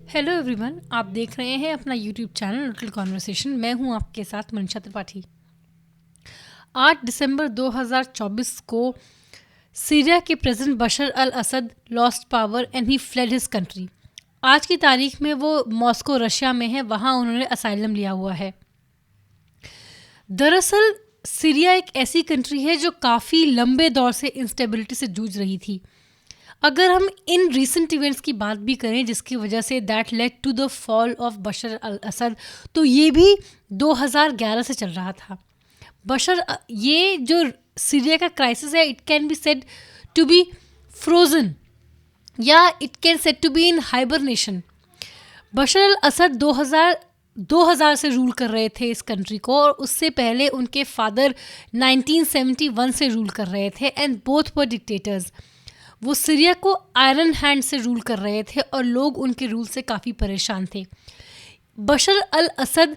Hello everyone, आप देख रहे हैं अपना यूट्यूब चैनल लिटिल कॉन्वर्सेशन। मैं हूं आपके साथ मनीषा त्रिपाठी। 8 दिसंबर 2024 को सीरिया के president Bashar al Assad lost power and he fled his country. आज की तारीख में वो मॉस्को रशिया में है, वहाँ उन्होंने असाइलम लिया हुआ है। दरअसल सीरिया एक ऐसी कंट्री है जो काफ़ी लंबे दौर से इंस्टेबिलिटी से जूझ रही थी। अगर हम इन रीसेंट इवेंट्स की बात भी करें जिसकी वजह से that led to the fall of Bashar al Assad, तो ये भी 2011 से चल रहा था। ये जो सीरिया का क्राइसिस है, it can be said to be frozen या it can said to be in hibernation. Bashar al Assad 2000 से रूल कर रहे थे इस कंट्री को, और उससे पहले उनके फादर 1971 से रूल कर रहे थे, एंड बोथ वर डिक्टेटर्स। वो सीरिया को आयरन हैंड से रूल कर रहे थे और लोग उनके रूल से काफ़ी परेशान थे। बशर अल असद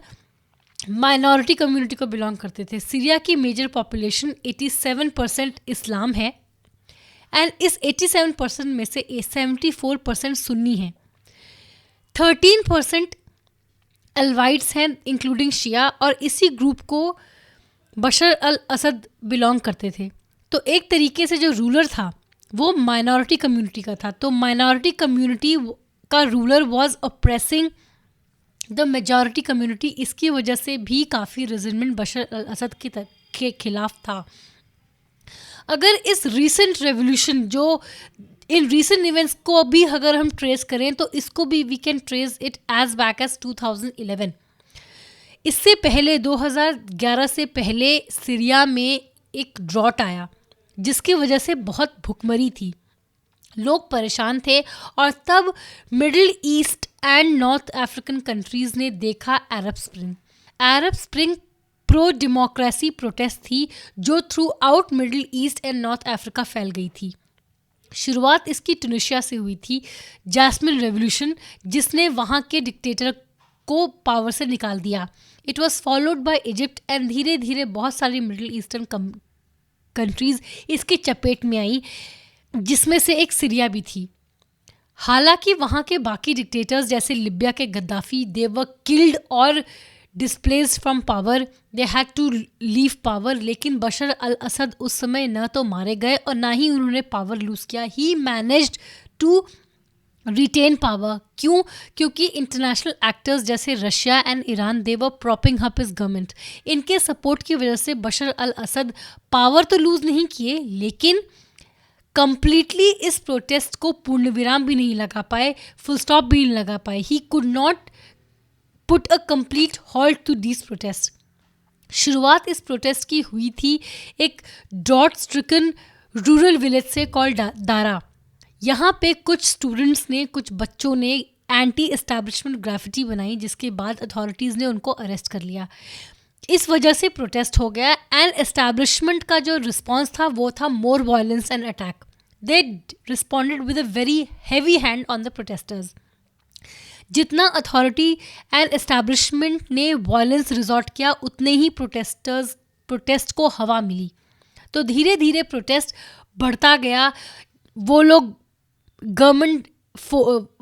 माइनॉरिटी कम्युनिटी को बिलोंग करते थे। सीरिया की मेजर पॉपुलेशन 87% इस्लाम है, एंड इस 87% में से 74% सुन्नी हैं। 13% अलवाइट्स हैं इंक्लूडिंग शिया, और इसी ग्रुप को बशर अल असद बिलोंग करते थे। तो एक तरीके से जो रूलर था वो माइनॉरिटी कम्युनिटी का था। तो माइनॉरिटी कम्युनिटी का ruler was oppressing the majority community. इसकी वजह से भी काफ़ी रिजनमेंट बशर अल असद के खिलाफ था। अगर इस रीसेंट रेवोल्यूशन, जो इन रीसेंट इवेंट्स को भी अगर हम ट्रेस करें, तो इसको भी we can trace it as back as 2011। इससे पहले 2011 से पहले सीरिया में एक ड्रॉट आया जिसकी वजह से बहुत भुखमरी थी, लोग परेशान थे। और तब middle east and north African countries ने देखा अरब स्प्रिंग प्रो डेमोक्रेसी प्रोटेस्ट थी जो through out middle east and north Africa फैल गई थी। शुरुआत इसकी ट्यूनीशिया से हुई थी, जैस्मिन रेवोल्यूशन, जिसने वहाँ के डिक्टेटर को पावर से निकाल दिया। It was followed by Egypt, and धीरे धीरे बहुत सारी मिडिल ईस्टर्न कंट्रीज़ इसके चपेट में आई, जिसमें से एक सीरिया भी थी। हालांकि वहाँ के बाकी डिक्टेटर्स जैसे लिबिया के गद्दाफी, दे वर किल्ड और displaced from power, they had to leave power. लेकिन बशर अल असद उस समय न तो मारे गए और ना ही उन्होंने पावर लूज किया। ही मैनेज्ड टू रिटेन पावर। क्यों? क्योंकि इंटरनेशनल एक्टर्स जैसे Russia and Iran, they were propping up his government. इनके सपोर्ट की वजह से बशर अल असद पावर तो लूज नहीं किए, लेकिन कंप्लीटली इस प्रोटेस्ट को पूर्ण विराम भी नहीं लगा पाए, फुल स्टॉप भी नहीं लगा पाए। He could not put a complete halt to this protest. शुरुआत इस प्रोटेस्ट की हुई थी एक ड्रॉट स्ट्रिकन रूरल विलेज से कॉल्ड दारा। यहाँ पे कुछ स्टूडेंट्स ने, कुछ बच्चों ने एंटी एस्टैब्लिशमेंट ग्राफिटी बनाई, जिसके बाद अथॉरिटीज़ ने उनको अरेस्ट कर लिया। इस वजह से प्रोटेस्ट हो गया, एंड एस्टैब्लिशमेंट का जो रिस्पॉन्स था वो था more violence and attack. They responded with a very heavy hand on the protesters. जितना अथॉरिटी एंड एस्टैब्लिशमेंट ने वायलेंस रिजॉर्ट किया, उतने ही प्रोटेस्ट को हवा मिली। तो धीरे धीरे प्रोटेस्ट बढ़ता गया। वो लोग गवर्नमेंट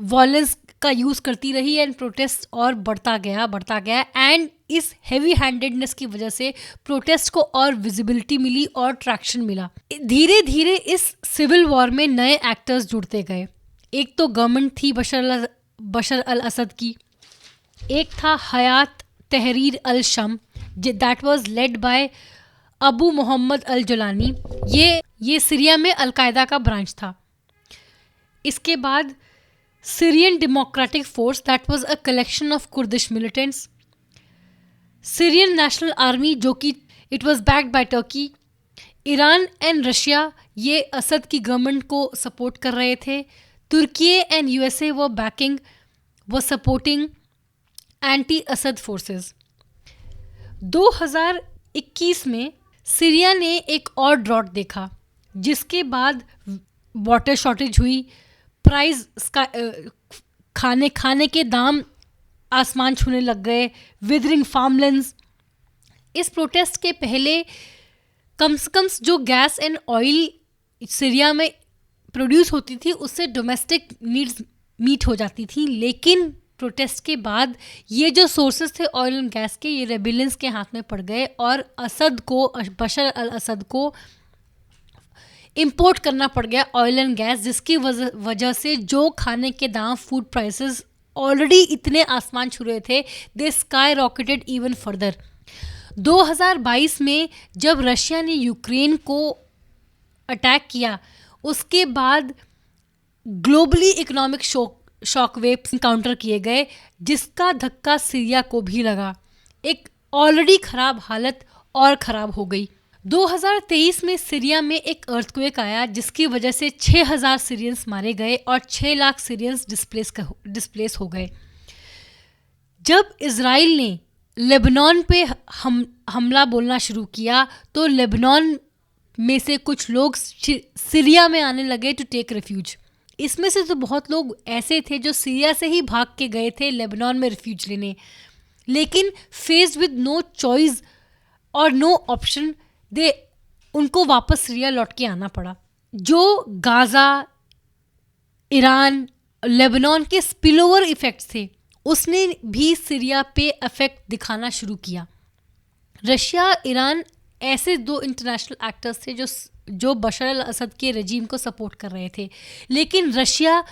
वायलेंस का यूज़ करती रही, एंड प्रोटेस्ट और बढ़ता गया। एंड इस हैवी हैंडेडनेस की वजह से प्रोटेस्ट को और विजिबिलिटी मिली और ट्रैक्शन मिला। धीरे धीरे इस सिविल वॉर में नए एक्टर्स जुड़ते गए। एक तो गवर्नमेंट थी बशर अल असद की, एक था हयात Tahrir al Sham, that was led by Abu Mohammad al Julani. ये सीरिया में अलकायदा का ब्रांच था। इसके बाद Syrian Democratic Force, that was a collection of Kurdish militants. Syrian National Army, जो कि it was backed by Turkey. Iran and Russia, ये Assad की गवर्नमेंट को सपोर्ट कर रहे थे। तुर्की एंड यूएसए वो सपोर्टिंग एंटी असद फोर्सेस। 2021 में सीरिया ने एक और ड्रॉट देखा, जिसके बाद वाटर शॉर्टेज हुई, खाने के दाम आसमान छूने लग गए, विदरिंग फार्मलैंड्स। इस प्रोटेस्ट के पहले कम से कम जो गैस एंड ऑयल सीरिया में प्रोड्यूस होती थी, उससे डोमेस्टिक नीड्स मीट हो जाती थी, लेकिन प्रोटेस्ट के बाद ये जो सोर्सेस थे ऑयल एंड गैस के, ये रेबिलियंस के हाथ में पड़ गए और असद को, बशर अल असद को इंपोर्ट करना पड़ गया ऑयल एंड गैस, जिसकी वजह से जो खाने के दाम, फूड प्राइसेस ऑलरेडी इतने आसमान छू रहे थे, दे स्काई रॉकेटेड इवन फर्दर। 2022 में जब रशिया ने यूक्रेन को अटैक किया, उसके बाद globally economic shock waves encounter किए गए, जिसका धक्का सीरिया को भी लगा। एक ऑलरेडी खराब हालत और ख़राब हो गई। 2023 में सीरिया में एक अर्थक्वेक आया, जिसकी वजह से 6000 सीरियंस मारे गए और 6 लाख सीरियंस डिस्प्लेस हो गए। जब इजराइल ने लेबनान पे हमला बोलना शुरू किया, तो लेबनान में से कुछ लोग सीरिया में आने लगे टू टेक रेफ्यूज। इसमें से तो बहुत लोग ऐसे थे जो सीरिया से ही भाग के गए थे लेबनान में रेफ्यूज लेने, लेकिन फेस्ड विद नो चॉइस और नो ऑप्शन, उनको वापस सीरिया लौट के आना पड़ा। जो गाज़ा, ईरान, लेबनान के स्पिलओवर इफ़ेक्ट्स थे, उसने भी सीरिया पे इफेक्ट दिखाना शुरू किया। रशिया, ईरान ऐसे दो इंटरनेशनल एक्टर्स थे जो बशर अल असद के रजीम को सपोर्ट कर रहे थे, लेकिन रशिया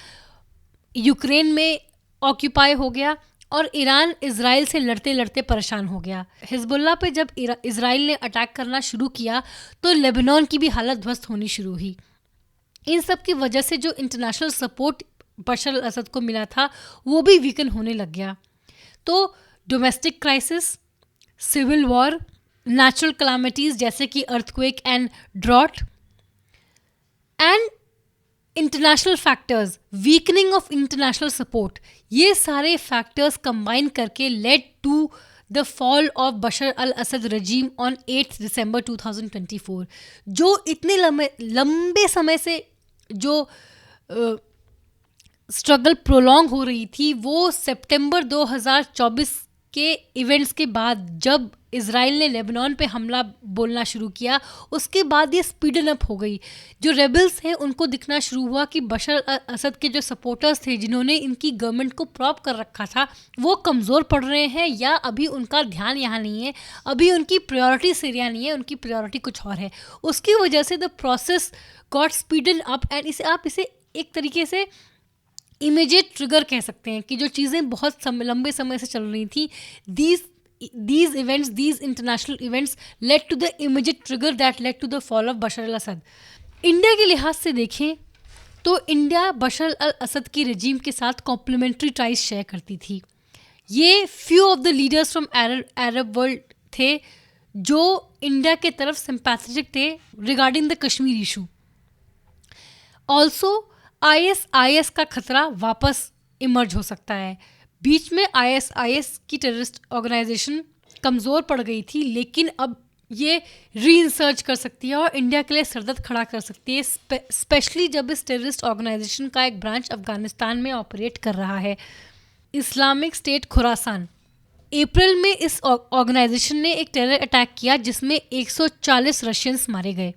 यूक्रेन में ऑक्यूपाई हो गया और ईरान इजराइल से लड़ते लड़ते परेशान हो गया। हिजबुल्लाह पे जब इजराइल ने अटैक करना शुरू किया, तो लेबनान की भी हालत ध्वस्त होनी शुरू हुई। इन सब की वजह से जो इंटरनेशनल सपोर्ट बशर अल असद को मिला था, वो भी वीकन होने लग गया। तो domestic crisis, civil war, natural calamities जैसे कि earthquake and drought, and international factors, weakening of international support, ये सारे फैक्टर्स कंबाइन करके led to the fall of Bashar al Assad regime on 8 December 2024। जो इतने लंबे समय से जो स्ट्रगल प्रोलॉन्ग हो रही थी, वो सितंबर 2024 के इवेंट्स के बाद, जब इजराइल ने लेबनान पे हमला बोलना शुरू किया, उसके बाद ये स्पीडन अप हो गई। जो रेबल्स हैं, उनको दिखना शुरू हुआ कि बशर असद के जो सपोर्टर्स थे, जिन्होंने इनकी गवर्नमेंट को प्रॉप कर रखा था, वो कमज़ोर पड़ रहे हैं, या अभी उनका ध्यान यहाँ नहीं है, अभी उनकी प्रायोरिटी सीरिया नहीं है, उनकी प्रायोरिटी कुछ और है। उसकी वजह से the process got speeded up, and आप इसे एक तरीके से इमीडिएट ट्रिगर कह सकते हैं कि जो चीज़ें बहुत लंबे समय से चल रही थी, these events, these international events led to the immediate trigger that led to the fall of Bashar al Assad. India के लिहाज से देखें तो इंडिया बशर अल असद की रजीम के साथ कॉम्प्लीमेंट्री टाइज शेयर करती थी। ये few of the leaders from Arab world थे जो इंडिया के तरफ सिंपैथेटिक थे regarding the Kashmir issue. Also ISIS का खतरा वापस इमर्ज हो सकता है। बीच में ISIS की टेररिस्ट ऑर्गेनाइजेशन कमज़ोर पड़ गई थी, लेकिन अब ये रीइंसर्च कर सकती है और इंडिया के लिए सरदर्द खड़ा कर सकती है, स्पेशली जब इस टेररिस्ट ऑर्गेनाइजेशन का एक ब्रांच अफगानिस्तान में ऑपरेट कर रहा है, इस्लामिक स्टेट खुरासान। अप्रैल में इस ऑर्गेनाइजेशन ने एक टेरर अटैक किया जिसमें 140 रशियंस मारे गए।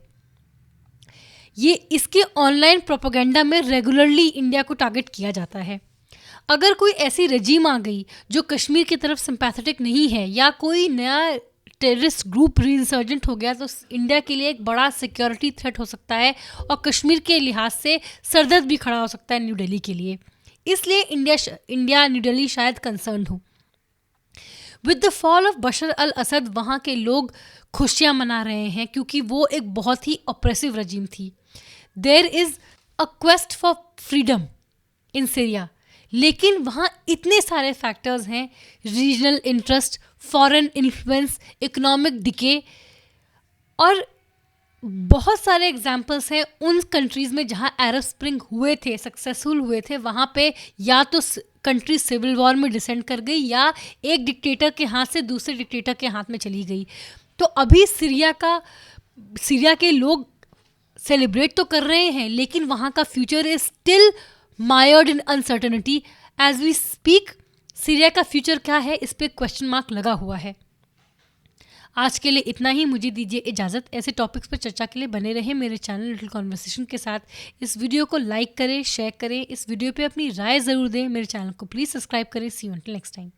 ये इसके ऑनलाइन प्रोपेगेंडा में रेगुलरली इंडिया को टारगेट किया जाता है। अगर कोई ऐसी रजीम आ गई जो कश्मीर की तरफ सिंपैथेटिक नहीं है, या कोई नया टेररिस्ट ग्रुप रीइंसर्जेंट हो गया, तो इंडिया के लिए एक बड़ा सिक्योरिटी थ्रेट हो सकता है और कश्मीर के लिहाज से सरदर्द भी खड़ा हो सकता है न्यू दिल्ली के लिए। इसलिए इंडिया न्यू दिल्ली शायद कंसर्न हो। With the fall of Bashar al Asad वहाँ के लोग खुशियाँ मना रहे हैं क्योंकि वो एक बहुत ही ऑप्रेसिव रजीम थी। There is a quest for freedom in Syria, लेकिन वहाँ इतने सारे फैक्टर्स हैं, regional interest, foreign influence, economic decay, और बहुत सारे एग्जाम्पल्स हैं उन कंट्रीज़ में जहाँ अरब स्प्रिंग हुए थे, सक्सेसफुल हुए थे, वहाँ पे या तो कंट्री सिविल वॉर में डिसेंड कर गई या एक डिक्टेटर के हाथ से दूसरे डिक्टेटर के हाथ में चली गई। तो अभी सीरिया के लोग सेलिब्रेट तो कर रहे हैं, लेकिन वहाँ का future is still mired in uncertainty. As we speak Syria का फ्यूचर क्या है, इस पर क्वेश्चन मार्क लगा हुआ है। आज के लिए इतना ही, मुझे दीजिए इजाज़त। ऐसे टॉपिक्स पर चर्चा के लिए बने रहें मेरे चैनल लिटिल कॉन्वर्सेशन के साथ। इस वीडियो को लाइक करें, शेयर करें, इस वीडियो पे अपनी राय ज़रूर दें, मेरे चैनल को प्लीज़ सब्सक्राइब करें। सी यू अंटिल नेक्स्ट टाइम।